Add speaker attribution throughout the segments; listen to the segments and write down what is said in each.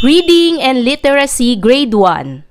Speaker 1: Reading and Literacy Grade 1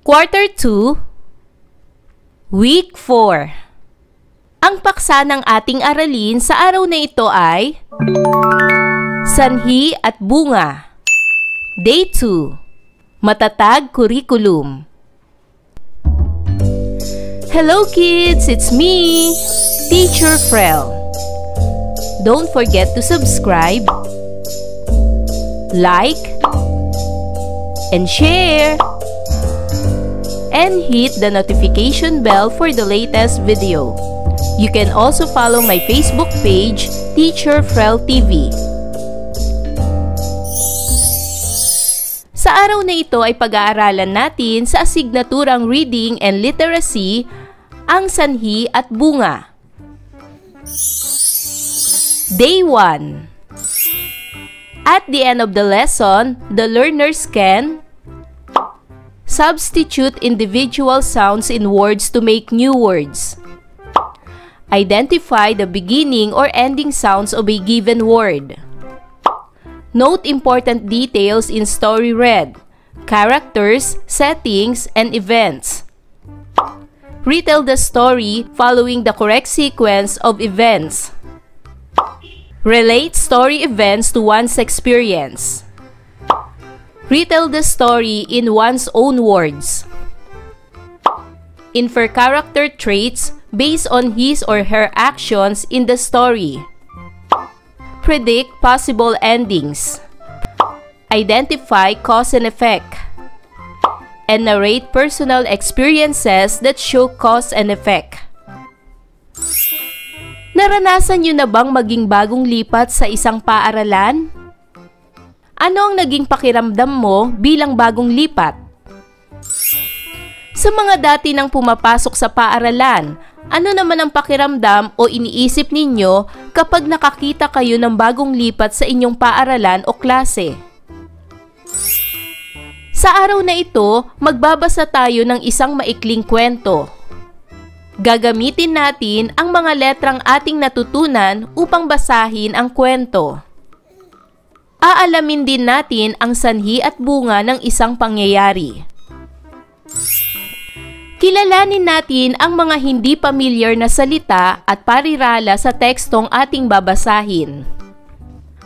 Speaker 1: Quarter 2 Week 4 Ang paksa ng ating aralin sa araw na ito ay Sanhi at Bunga. Day 2 Matatag Curriculum. Hello kids! It's me, Teacher Frel. Don't forget to subscribe, like, and share, and hit the notification bell for the latest video. You can also follow my Facebook page, Teacher Frel TV. Sa araw na ito ay pag-aaralan natin sa asignaturang Reading and Literacy ang sanhi at bunga. Day 1 At the end of the lesson, the learners can substitute individual sounds in words to make new words. Identify the beginning or ending sounds of a given word. Note important details in story read, characters, settings, and events. Retell the story following the correct sequence of events. Relate story events to one's experience. Retell the story in one's own words. Infer character traits based on his or her actions in the story. Predict possible endings. Identify cause and effect. And narrate personal experiences that show cause and effect. Naranasan niyo na bang maging bagong lipat sa isang paaralan? Ano ang naging pakiramdam mo bilang bagong lipat? Sa mga dati nang pumapasok sa paaralan, ano naman ang pakiramdam o iniisip ninyo kapag nakakita kayo ng bagong lipat sa inyong paaralan o klase? Sa araw na ito, magbabasa tayo ng isang maikling kwento. Gagamitin natin ang mga letrang ating natutunan upang basahin ang kwento. Aalamin din natin ang sanhi at bunga ng isang pangyayari. Kilalanin natin ang mga hindi pamilyar na salita at parirala sa tekstong ating babasahin.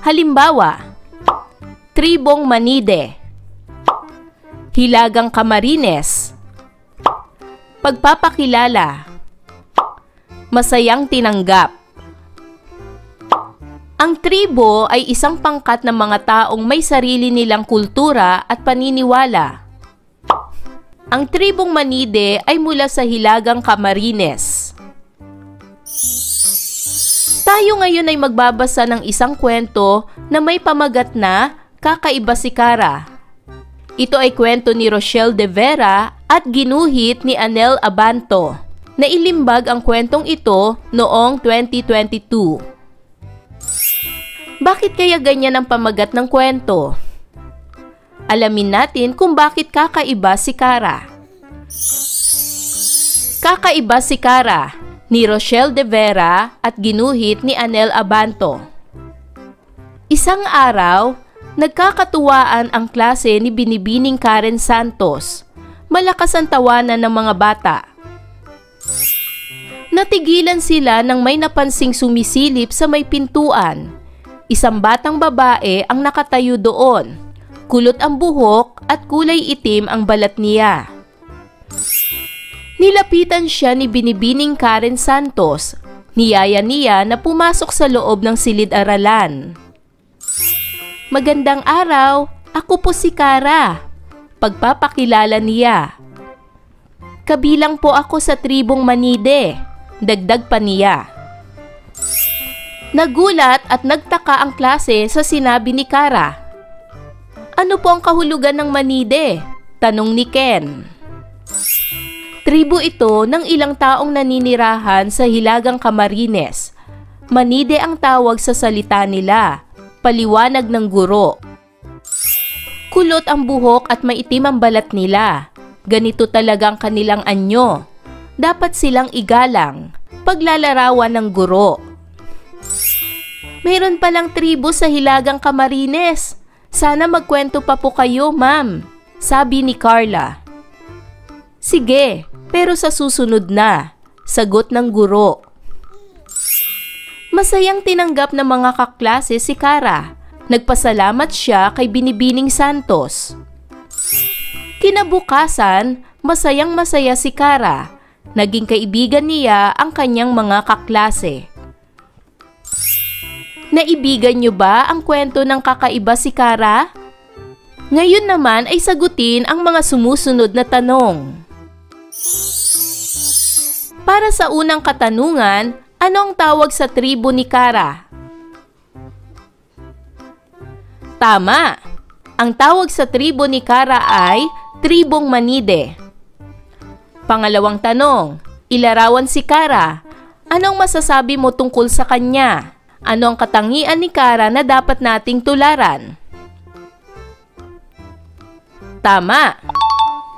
Speaker 1: Halimbawa, Tribong Manide, Hilagang Camarines, Pagpapakilala, Masayang Tinanggap. Ang tribo ay isang pangkat ng mga taong may sarili nilang kultura at paniniwala. Ang tribong Manide ay mula sa Hilagang Camarines. Tayo ngayon ay magbabasa ng isang kwento na may pamagat na Kakaiba si Kara. Ito ay kwento ni Rochelle De Vera at ginuhit ni Anel Abanto. Nailimbag ang kwentong ito noong 2022. Bakit kaya ganyan ang pamagat ng kwento? Alamin natin kung bakit kakaiba si Kara. Kakaiba si Kara ni Rochelle De Vera at ginuhit ni Anel Abanto. Isang araw, nagkakatuwaan ang klase ni Binibining Karen Santos. Malakas ang tawanan ng mga bata. Natigilan sila nang may napansing sumisilip sa may pintuan. Isang batang babae ang nakatayo doon. Kulot ang buhok at kulay itim ang balat niya. Nilapitan siya ni Binibining Karen Santos. Niyaya niya na pumasok sa loob ng silid-aralan. Magandang araw, ako po si Kara. Pagpapakilala niya. Kabilang po ako sa tribong Manide, dagdag pa niya. Nagulat at nagtaka ang klase sa sinabi ni Kara. Ano po ang kahulugan ng Manide? Tanong ni Ken. Tribo ito ng ilang taong naninirahan sa Hilagang Camarines. Manide ang tawag sa salita nila, paliwanag ng guro. Kulot ang buhok at maitim ang balat nila. Ganito talagang kanilang anyo. Dapat silang igalang, paglalarawan ng guro. Mayroon palang tribo sa Hilagang Camarines. Sana magkwento pa po kayo, ma'am, sabi ni Carla. Sige, pero sa susunod na, sagot ng guro. Masayang tinanggap ng mga kaklase si Kara. Nagpasalamat siya kay Binibining Santos. Kinabukasan, masayang-masaya si Kara. Naging kaibigan niya ang kanyang mga kaklase. Naibigan niyo ba ang kwento ng kakaiba si Kara? Ngayon naman ay sagutin ang mga sumusunod na tanong. Para sa unang katanungan, ano ang tawag sa tribo ni Kara? Tama! Ang tawag sa tribo ni Kara ay Tribong Manide. Pangalawang tanong, ilarawan si Kara. Anong masasabi mo tungkol sa kanya? Ano ang katangian ni Kara na dapat nating tularan? Tama!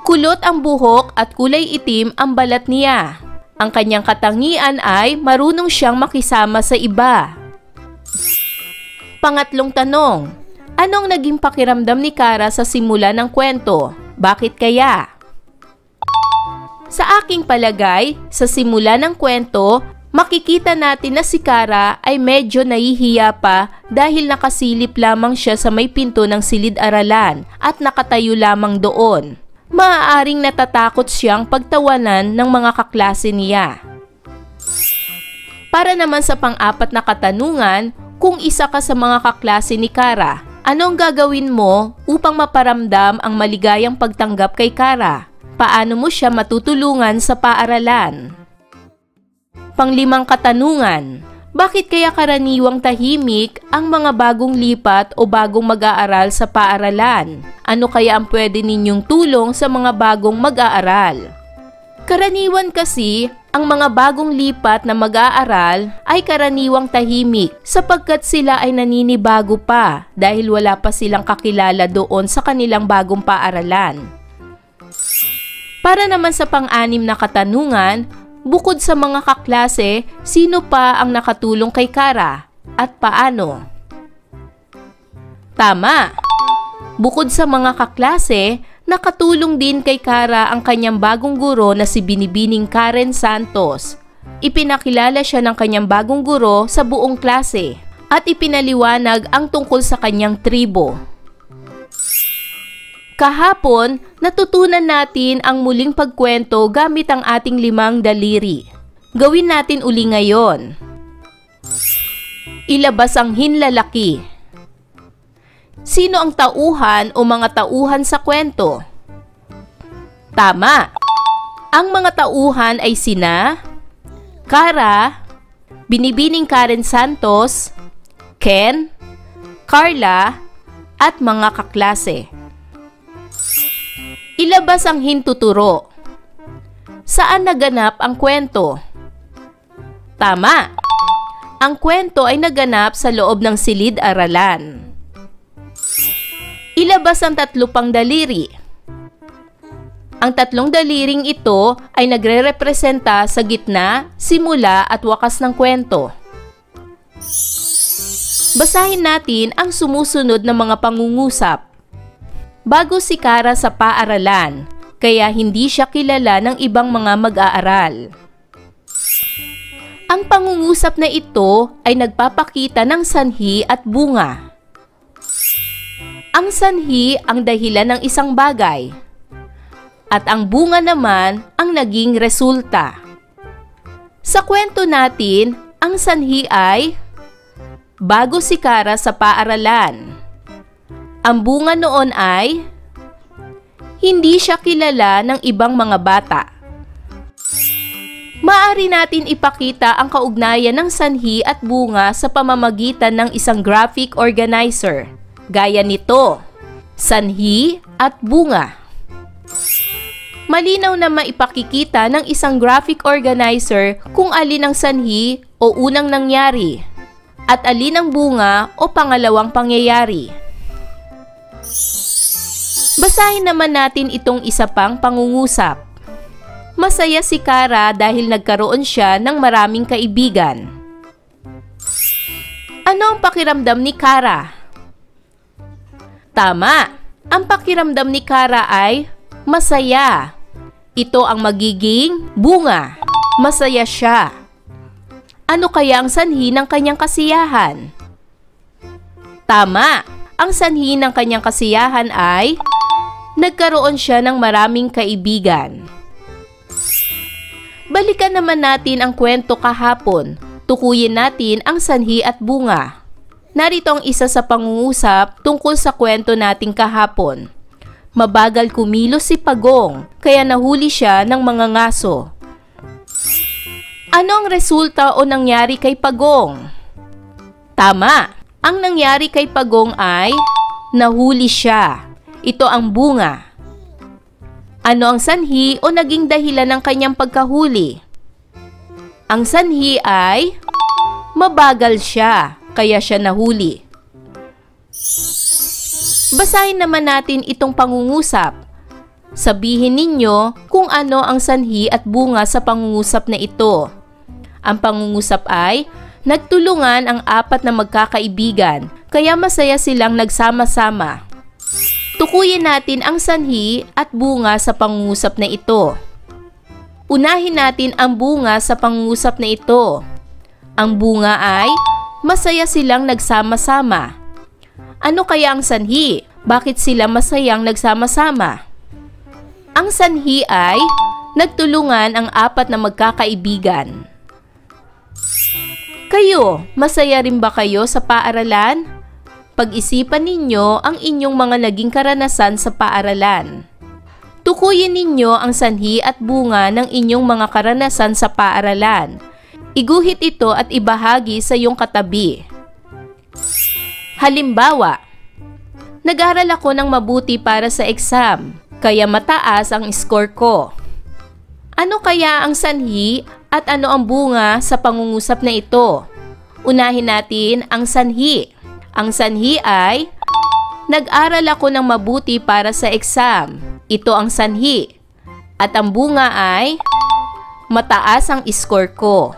Speaker 1: Kulot ang buhok at kulay itim ang balat niya. Ang kanyang katangian ay marunong siyang makisama sa iba. Pangatlong tanong, anong naging pakiramdam ni Kara sa simula ng kwento? Bakit kaya? Sa aking palagay, sa simula ng kwento, makikita natin na si Kara ay medyo nahihiya pa dahil nakasilip lamang siya sa may pinto ng silid-aralan at nakatayo lamang doon. Maaaring natatakot siyang pagtawanan ng mga kaklase niya. Para naman sa pang-apat na katanungan, kung isa ka sa mga kaklase ni Kara, anong gagawin mo upang maparamdam ang maligayang pagtanggap kay Kara? Paano mo siya matutulungan sa paaralan? Panglimang katanungan, bakit kaya karaniwang tahimik ang mga bagong lipat o bagong mag-aaral sa paaralan? Ano kaya ang pwede ninyong tulong sa mga bagong mag-aaral? Karaniwan kasi, ang mga bagong lipat na mag-aaral ay karaniwang tahimik sapagkat sila ay naninibago pa dahil wala pa silang kakilala doon sa kanilang bagong paaralan. Para naman sa pang-anim na katanungan, bukod sa mga kaklase, sino pa ang nakatulong kay Kara at paano? Tama! Bukod sa mga kaklase, nakatulong din kay Kara ang kanyang bagong guro na si Binibining Karen Santos. Ipinakilala siya ng kanyang bagong guro sa buong klase at ipinaliwanag ang tungkol sa kanyang tribo. Kahapon, natutunan natin ang muling pagkwento gamit ang ating 5 daliri. Gawin natin uli ngayon. Ilabas ang hinlalaki. Sino ang tauhan o mga tauhan sa kwento? Tama! Ang mga tauhan ay sina Kara, Binibining Karen Santos, Ken, Carla, at mga kaklase. Ilabas ang hintuturo. Saan naganap ang kwento? Tama! Ang kwento ay naganap sa loob ng silid-aralan. Ilabas ang 3 pang daliri. Ang 3 daliring ito ay nagre-representa sa gitna, simula at wakas ng kwento. Basahin natin ang sumusunod na mga pangungusap. Bago si Kara sa paaralan, kaya hindi siya kilala ng ibang mga mag-aaral. Ang pangungusap na ito ay nagpapakita ng sanhi at bunga. Ang sanhi ang dahilan ng isang bagay, at ang bunga naman ang naging resulta. Sa kwento natin, ang sanhi ay bago si Kara sa paaralan. Ang bunga noon ay hindi siya kilala ng ibang mga bata. Maaari natin ipakita ang kaugnayan ng sanhi at bunga sa pamamagitan ng isang graphic organizer. Gaya nito, sanhi at bunga. Malinaw na maipakikita ng isang graphic organizer kung alin ang sanhi o unang nangyari at alin ang bunga o pangalawang pangyayari. Basahin naman natin itong isa pang pangungusap. Masaya si Kara dahil nagkaroon siya ng maraming kaibigan. Ano ang pakiramdam ni Kara? Tama! Ang pakiramdam ni Kara ay masaya. Ito ang magiging bunga. Masaya siya. Ano kaya ang sanhi ng kanyang kasiyahan? Tama! Ang sanhi ng kanyang kasiyahan ay nagkaroon siya ng maraming kaibigan. Balikan naman natin ang kwento kahapon. Tukuyin natin ang sanhi at bunga. Narito ang isa sa pangungusap tungkol sa kwento nating kahapon. Mabagal kumilos si Pagong, kaya nahuli siya ng mga ngaso. Ano ang resulta o nangyari kay Pagong? Tama! Ang nangyari kay Pagong ay nahuli siya. Ito ang bunga. Ano ang sanhi o naging dahilan ng kanyang pagkahuli? Ang sanhi ay mabagal siya, kaya siya nahuli. Basahin naman natin itong pangungusap. Sabihin ninyo kung ano ang sanhi at bunga sa pangungusap na ito. Ang pangungusap ay nagtulungan ang apat na magkakaibigan, kaya masaya silang nagsama-sama. Tukuyin natin ang sanhi at bunga sa pangungusap na ito. Unahin natin ang bunga sa pangungusap na ito. Ang bunga ay masaya silang nagsama-sama. Ano kaya ang sanhi? Bakit sila masayang nagsama-sama? Ang sanhi ay nagtulungan ang apat na magkakaibigan. Kayo, masaya rin ba kayo sa paaralan? Pag-isipan ninyo ang inyong mga naging karanasan sa paaralan. Tukuyin ninyo ang sanhi at bunga ng inyong mga karanasan sa paaralan. Iguhit ito at ibahagi sa iyong katabi. Halimbawa, nag-aral ako ng mabuti para sa exam, kaya mataas ang score ko. Ano kaya ang sanhi at ano ang bunga sa pangungusap na ito? Unahin natin ang sanhi. Ang sanhi ay nag-aral ako ng mabuti para sa exam. Ito ang sanhi. At ang bunga ay mataas ang score ko.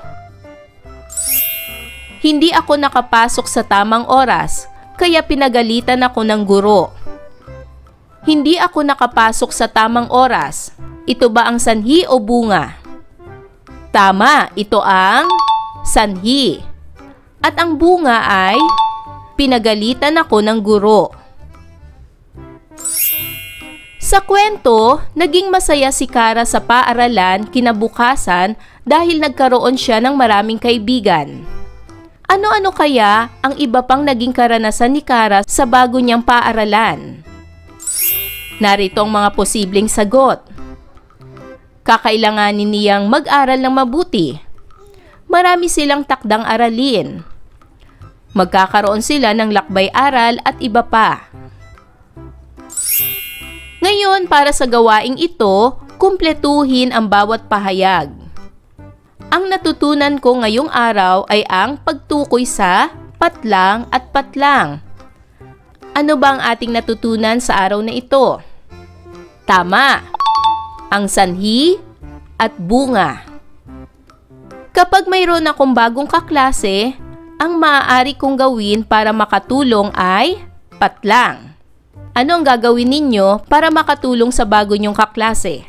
Speaker 1: Hindi ako nakapasok sa tamang oras, kaya pinagalitan ako ng guro. Hindi ako nakapasok sa tamang oras. Ito ba ang sanhi o bunga? Tama, ito ang sanhi. At ang bunga ay pinagalitan ako ng guro. Sa kwento, naging masaya si Kara sa paaralan kinabukasan dahil nagkaroon siya ng maraming kaibigan. Ano-ano kaya ang iba pang naging karanasan ni Kara sa bago niyang paaralan? Narito ang mga posibleng sagot. Kakailanganin niyang mag-aral ng mabuti. Marami silang takdang aralin. Magkakaroon sila ng lakbay-aral at iba pa. Ngayon, para sa gawaing ito, kumpletuhin ang bawat pahayag. Ang natutunan ko ngayong araw ay ang pagtukoy sa patlang at patlang. Ano ba ang ating natutunan sa araw na ito? Tama! Ang sanhi at bunga. Kapag mayroon akong bagong kaklase, ang maaari kong gawin para makatulong ay patlang. Ano ang gagawin ninyo para makatulong sa bago nyong kaklase?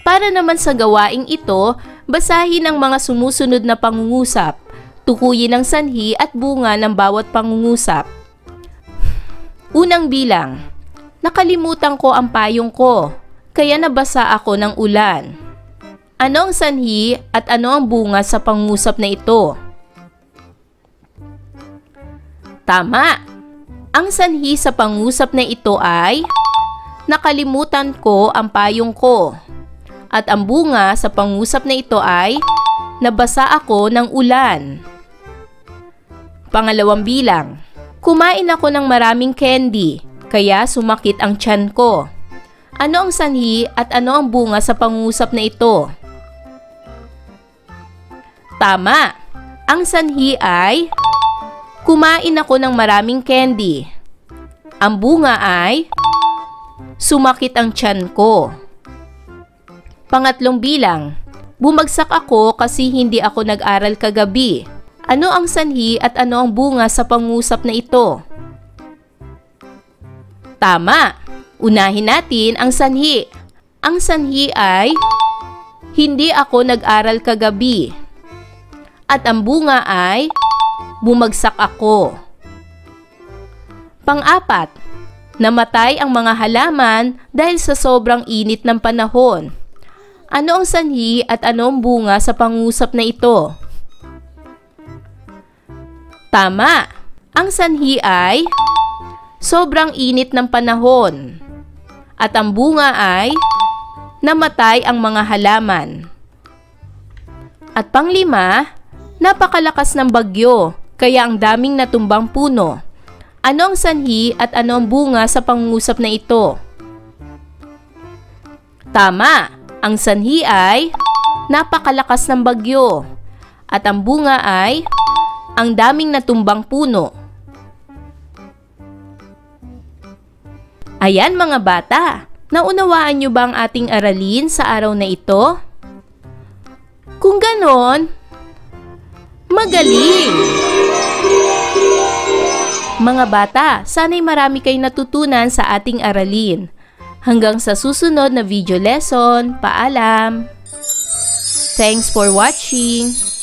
Speaker 1: Para naman sa gawaing ito, basahin ang mga sumusunod na pangungusap. Tukuyin ang sanhi at bunga ng bawat pangungusap. Unang bilang, nakalimutan ko ang payong ko, kaya nabasa ako ng ulan. Ano ang sanhi at ano ang bunga sa pangungusap na ito? Tama! Ang sanhi sa pangungusap na ito ay nakalimutan ko ang payong ko. At ang bunga sa pangungusap na ito ay nabasa ako ng ulan. Pangalawang bilang, kumain ako ng maraming candy, kaya sumakit ang tiyan ko. Ano ang sanhi at ano ang bunga sa pangungusap na ito? Tama! Ang sanhi ay kumain ako ng maraming candy. Ang bunga ay sumakit ang tiyan ko. Pangatlong bilang, bumagsak ako kasi hindi ako nag-aral kagabi. Ano ang sanhi at ano ang bunga sa pangungusap na ito? Tama! Unahin natin ang sanhi. Ang sanhi ay, hindi ako nag-aral kagabi. At ang bunga ay, bumagsak ako. Pang-apat, namatay ang mga halaman dahil sa sobrang init ng panahon. Ano ang sanhi at ano ang bunga sa pangusap na ito? Tama! Ang sanhi ay, sobrang init ng panahon. At ang bunga ay, namatay ang mga halaman. At panglima, napakalakas ng bagyo, kaya ang daming natumbang puno. Ano ang sanhi at ano ang bunga sa pangungusap na ito? Tama! Ang sanhi ay, napakalakas ng bagyo. At ang bunga ay, ang daming natumbang puno. Ayan mga bata, naunawaan niyo ba ang ating aralin sa araw na ito? Kung ganon, magaling! Mga bata, sana'y marami kayong natutunan sa ating aralin. Hanggang sa susunod na video lesson, paalam! Thanks for watching!